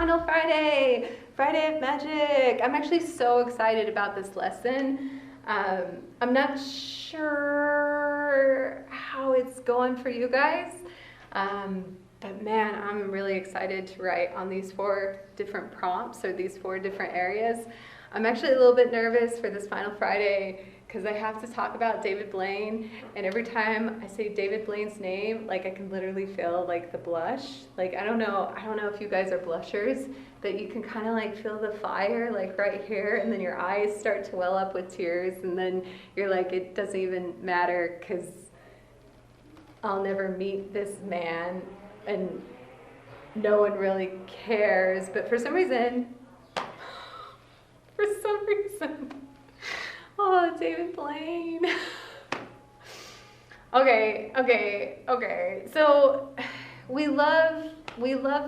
final Friday, Friday of Magic. I'm actually so excited about this lesson. I'm not sure how it's going for you guys, but man, I'm really excited to write on these 4 different prompts or these 4 different areas. I'm actually a little bit nervous for this final Friday because I have to talk about David Blaine, and every time I say David Blaine's name, like I can literally feel like the blush. Like I don't know if you guys are blushers, but you can kind of like feel the fire like right here, and then your eyes start to well up with tears, and then you're like, it doesn't even matter because I'll never meet this man and no one really cares. But for some reason, oh, David Blaine. Okay. So we love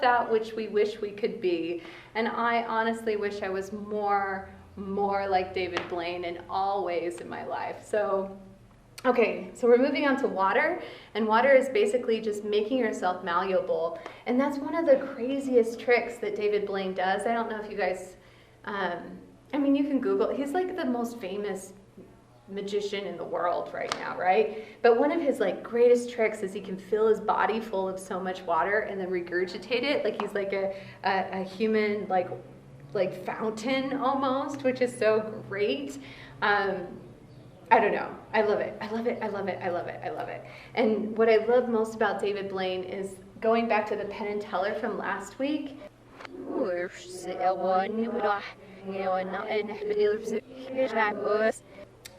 that which we wish we could be. And I honestly wish I was more like David Blaine in all ways in my life. So, okay, so we're moving on to water. And water is basically just making yourself malleable. And that's one of the craziest tricks that David Blaine does. I don't know if you guys... I mean, you can Google. He's like the most famous magician in the world right now, right? But one of his like greatest tricks is he can fill his body full of so much water and then regurgitate it. Like he's like a human like fountain almost, which is so great. I don't know. I love it. And what I love most about David Blaine is going back to the Penn and Teller from last week.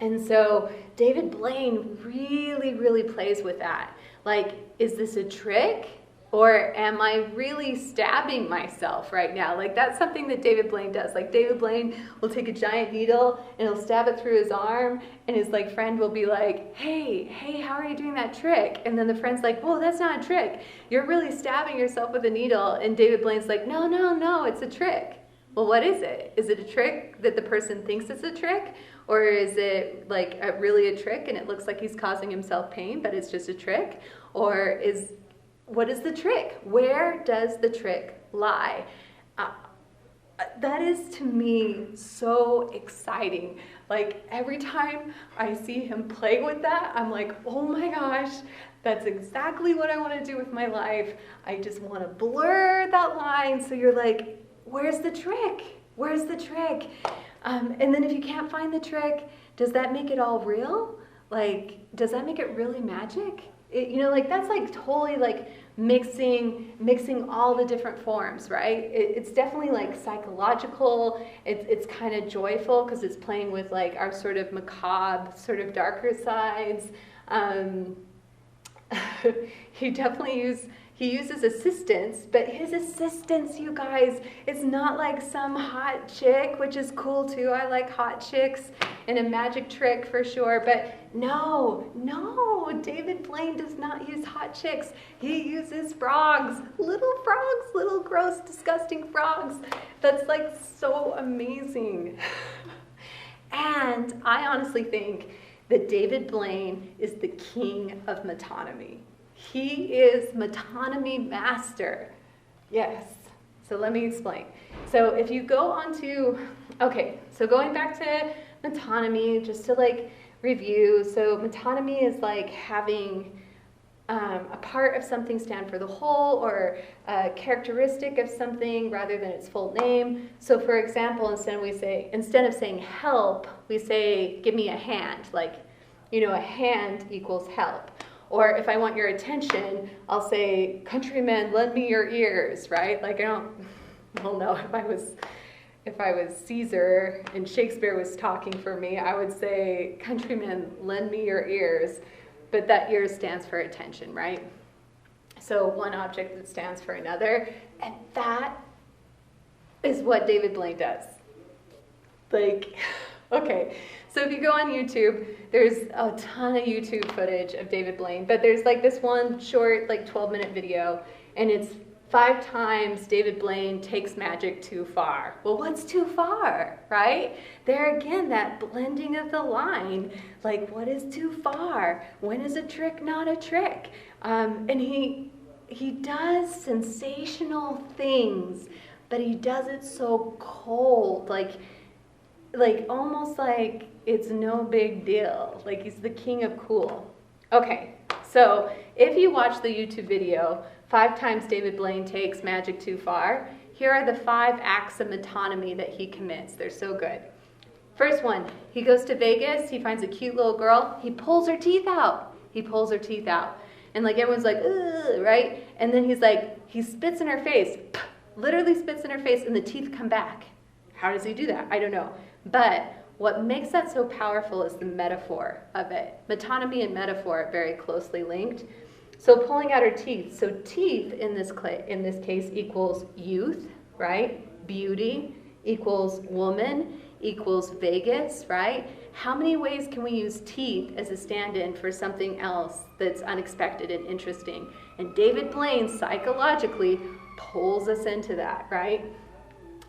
And so David Blaine really plays with that. Like, is this a trick? Or am I really stabbing myself right now? Like, that's something that David Blaine does. Like, David Blaine will take a giant needle and he'll stab it through his arm, and his like friend will be like, hey, how are you doing that trick? And then the friend's like, whoa, that's not a trick. You're really stabbing yourself with a needle. And David Blaine's like, no, it's a trick. Well, what is it? Is it a trick that the person thinks it's a trick? Or is it like really a trick and it looks like he's causing himself pain, but it's just a trick? Or what is the trick? Where does the trick lie? That is, to me, so exciting. Like, every time I see him play with that, I'm like, oh my gosh, that's exactly what I want to do with my life. I just want to blur that line. So you're like, where's the trick? Where's the trick? And then if you can't find the trick, does that make it all real? Like, does that make it really magic? Like that's like totally like mixing all the different forms, right? It's definitely like psychological. It's kind of joyful because it's playing with like our sort of macabre, sort of darker sides. He uses assistance, but his assistance, you guys, is not like some hot chick, which is cool too. I like hot chicks in a magic trick for sure, but no, David Blaine does not use hot chicks. He uses frogs, little gross, disgusting frogs. That's like so amazing. And I honestly think that David Blaine is the king of metonymy. He is metonymy master. Yes. So let me explain. So if you go on to, so going back to metonymy, just to like review. So metonymy is like having a part of something stand for the whole, or a characteristic of something rather than its full name. So for example, instead of saying help, we say give me a hand. Like, a hand equals help. Or if I want your attention, I'll say, countrymen, lend me your ears, right? Like no, if I was Caesar and Shakespeare was talking for me, I would say, countrymen, lend me your ears. But that ear stands for attention, right? So one object that stands for another. And that is what David Blaine does. Like, okay. So if you go on YouTube, there's a ton of YouTube footage of David Blaine, but there's like this one short, like 12-minute video, and it's 5 times David Blaine takes magic too far. Well, what's too far, right? There again, that blending of the line, like what is too far? When is a trick not a trick? And he does sensational things, but he does it so cold, like almost like it's no big deal. Like he's the king of cool. Okay, so if you watch the YouTube video, 5 times David Blaine takes magic too far, here are the 5 acts of metonymy that he commits. They're so good. First one, he goes to Vegas, he finds a cute little girl, he pulls her teeth out. He pulls her teeth out. And like everyone's like, ugh, right? And then he's like, he spits in her face, literally spits in her face, and the teeth come back. How does he do that? I don't know. But what makes that so powerful is the metaphor of it. Metonymy and metaphor are very closely linked. So pulling out her teeth. So teeth in this case equals youth, right? Beauty equals woman equals Vegas, right? How many ways can we use teeth as a stand-in for something else that's unexpected and interesting? And David Blaine psychologically pulls us into that, right?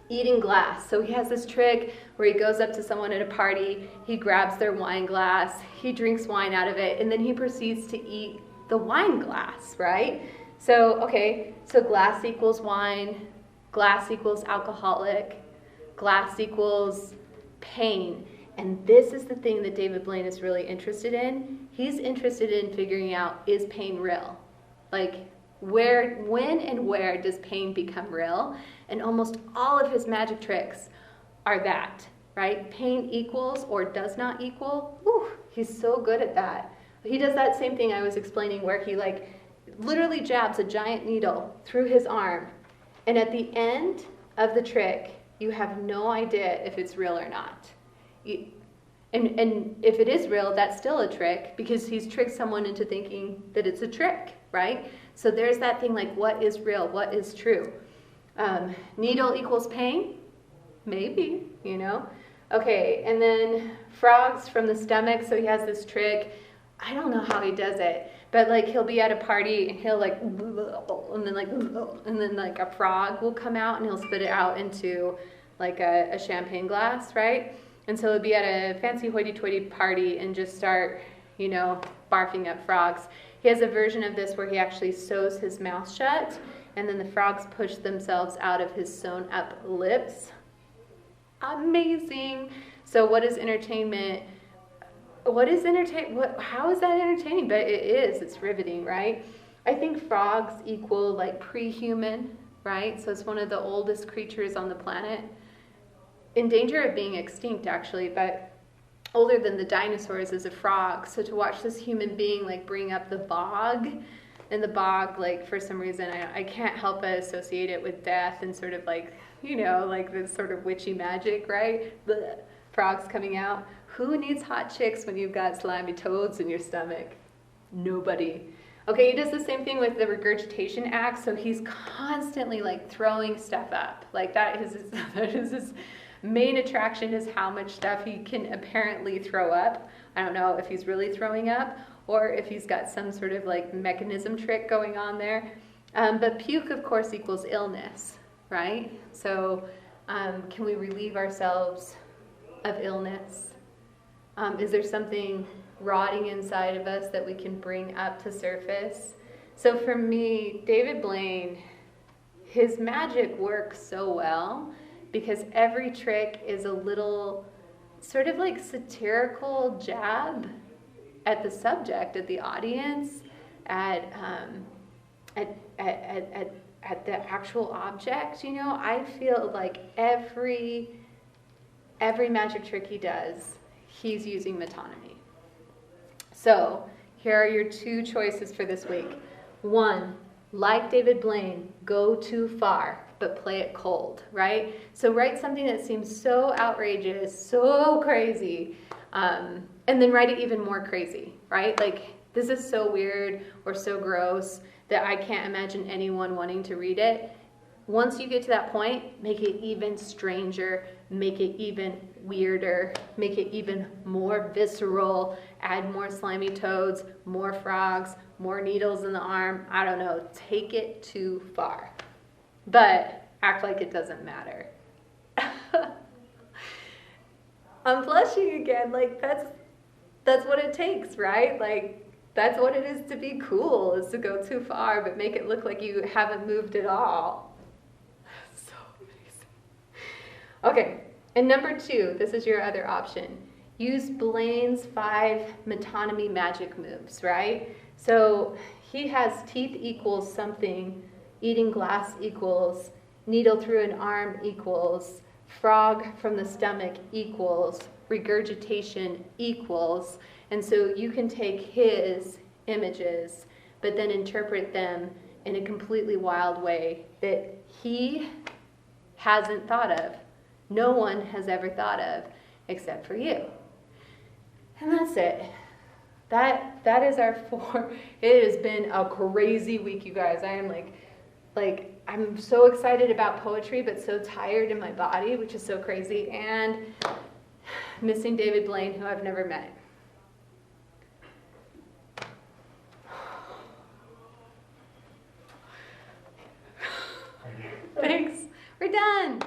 Eating glass. So he has this trick where he goes up to someone at a party, he grabs their wine glass, he drinks wine out of it, and then he proceeds to eat the wine glass, right? So, okay, so glass equals wine, glass equals alcoholic, glass equals pain. And this is the thing that David Blaine is really interested in. He's interested in figuring out, is pain real? Like, when and where does pain become real? And almost all of his magic tricks are that, right? Pain equals or does not equal. Whew, he's so good at that. He does that same thing I was explaining where he like literally jabs a giant needle through his arm. And at the end of the trick, you have no idea if it's real or not. And if it is real, that's still a trick because he's tricked someone into thinking that it's a trick, right? So there's that thing like, what is real? What is true? Needle equals pain? Maybe, you know? Okay, and then frogs from the stomach. So he has this trick. I don't know how he does it, but like he'll be at a party and he'll like, and then like a frog will come out and he'll spit it out into like a champagne glass, right? And so he'll be at a fancy hoity-toity party and just start, you know, barfing up frogs. He has a version of this where he actually sews his mouth shut and then the frogs push themselves out of his sewn up lips. Amazing. So what is entertainment? How is that entertaining? But it is, it's riveting, right? I think frogs equal like pre-human, right? So it's one of the oldest creatures on the planet. In danger of being extinct actually, but older than the dinosaurs is a frog. So to watch this human being like bring up the bog, and the bog, like for some reason, I can't help but associate it with death and sort of like, you know, like this sort of witchy magic, right? The frogs coming out. Who needs hot chicks when you've got slimy toads in your stomach? Nobody. Okay, he does the same thing with the regurgitation act. So he's constantly like throwing stuff up. Like that is his main attraction is how much stuff he can apparently throw up. I don't know if he's really throwing up or if he's got some sort of like mechanism trick going on there. But puke, of course, equals illness, right? So can we relieve ourselves of illness? Is there something rotting inside of us that we can bring up to surface? So for me, David Blaine, his magic works so well because every trick is a little sort of like satirical jab at the subject, at the audience, at the actual object. You know, I feel like every magic trick he does, he's using metonymy. So here are your 2 choices for this week. 1, like David Blaine, go too far, but play it cold, right? So write something that seems so outrageous, so crazy, and then write it even more crazy, right? Like, this is so weird or so gross that I can't imagine anyone wanting to read it. Once you get to that point, make it even stranger, make it even weirder, make it even more visceral, add more slimy toads, more frogs, more needles in the arm. I don't know, take it too far. But act like it doesn't matter. I'm blushing again, like that's what it takes, right? Like that's what it is to be cool, is to go too far, but make it look like you haven't moved at all. So amazing. Okay, and number 2, this is your other option. Use Blaine's 5 metonymy magic moves, right? So he has teeth equals something, eating glass equals, needle through an arm equals, frog from the stomach equals, regurgitation equals. And so you can take his images, but then interpret them in a completely wild way that he hasn't thought of. No one has ever thought of except for you. And that's it. That is our 4. It has been a crazy week, you guys. I am like I'm so excited about poetry, but so tired in my body, which is so crazy, and missing David Blaine, who I've never met. Thanks. We're done.